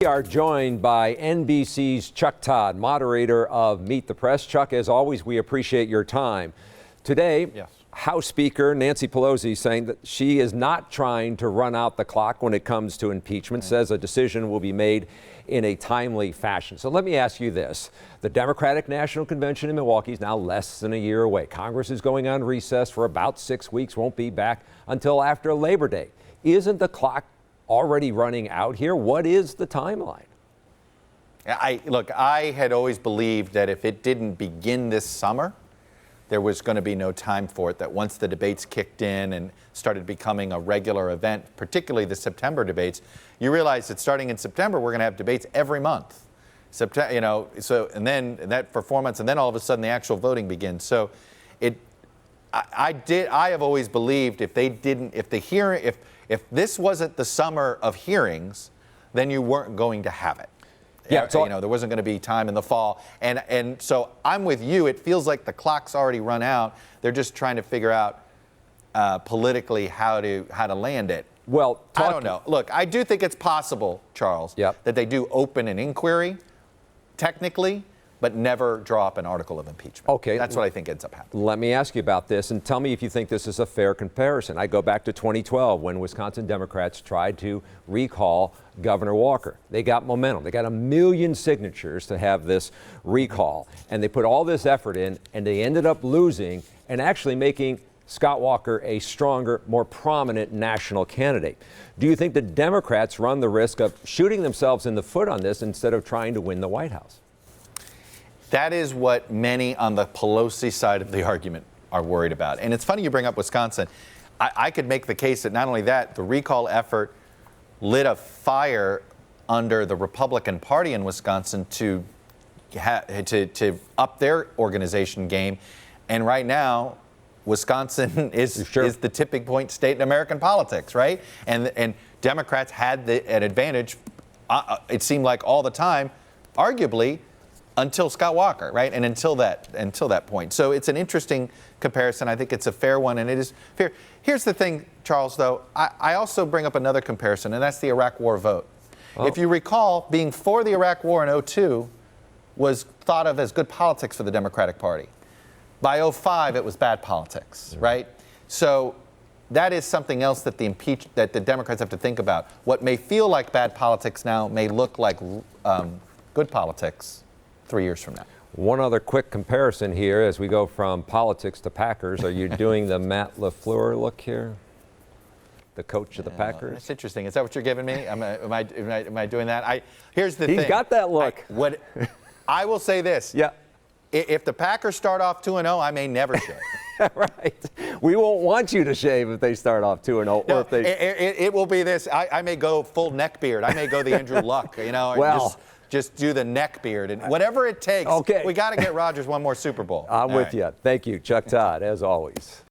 We are joined by NBC's Chuck Todd, moderator of Meet the Press. Chuck, as always, we appreciate your time. Today, Yes. House Speaker Nancy Pelosi saying that she is not trying to run out the clock when it comes to impeachment, says a decision will be made in a timely fashion. So let me ask you this. The Democratic National Convention in Milwaukee is now less than a year away. Congress is going on recess for about 6 weeks, won't be back until after Labor Day. Isn't the clock already running out here? What is the timeline? Look, I had always believed that if it didn't begin this summer, there was going to be no time for it, that once the debates kicked in and started becoming a regular event, particularly the September debates, you realize that starting in September, we're going to have debates every month. And then that for 4 months, and then all of a sudden the actual voting begins. So I have always believed if this wasn't the summer of hearings, then you weren't going to have it. Yeah, there wasn't going to be time in the fall. And so I'm with you. It feels like the clock's already run out. They're just trying to figure out politically how to land it. Well, I don't know. Look, I do think it's possible, Charles, that they do open an inquiry, technically, but never draw up an article of impeachment. Okay. That's what I think ends up happening. Let me ask you about this and tell me if you think this is a fair comparison. I go back to 2012 when Wisconsin Democrats tried to recall Governor Walker. They got momentum. They got 1 million signatures to have this recall. And they put all this effort in, and they ended up losing and actually making Scott Walker a stronger, more prominent national candidate. Do you think the Democrats run the risk of shooting themselves in the foot on this instead of trying to win the White House? That is what many on the Pelosi side of the argument are worried about. And it's funny you bring up Wisconsin. I could make the case that not only that, the recall effort lit a fire under the Republican Party in Wisconsin to up their organization game. And right now, Wisconsin is the tipping point state in American politics, right? And Democrats had an advantage, it seemed like all the time, arguably, until Scott Walker, right? And until that point. So it's an interesting comparison. I think it's a fair one, and it is fair. Here's the thing, Charles, though. I also bring up another comparison, and that's the Iraq War vote. Oh. If you recall, being for the Iraq War in 2002 was thought of as good politics for the Democratic Party. By 2005, it was bad politics, right? So that is something else that the Democrats have to think about. What may feel like bad politics now may look like good politics 3 years from now. One other quick comparison here as we go from politics to Packers. Are you doing the Matt LaFleur look here? The coach of the Packers? That's interesting. Is that what you're giving me? Am I doing that? Here's the thing. He's got that look. I will say this. Yeah. If the Packers start off 2-0, I may never shave. Right. We won't want you to shave if they start off 2-0. No, or if they... it will be this. I may go full neck beard. I may go the Andrew Luck, Well, just do the neck beard. And whatever it takes, okay. We got to get Rodgers one more Super Bowl. I'm with you. Thank you, Chuck Todd, as always.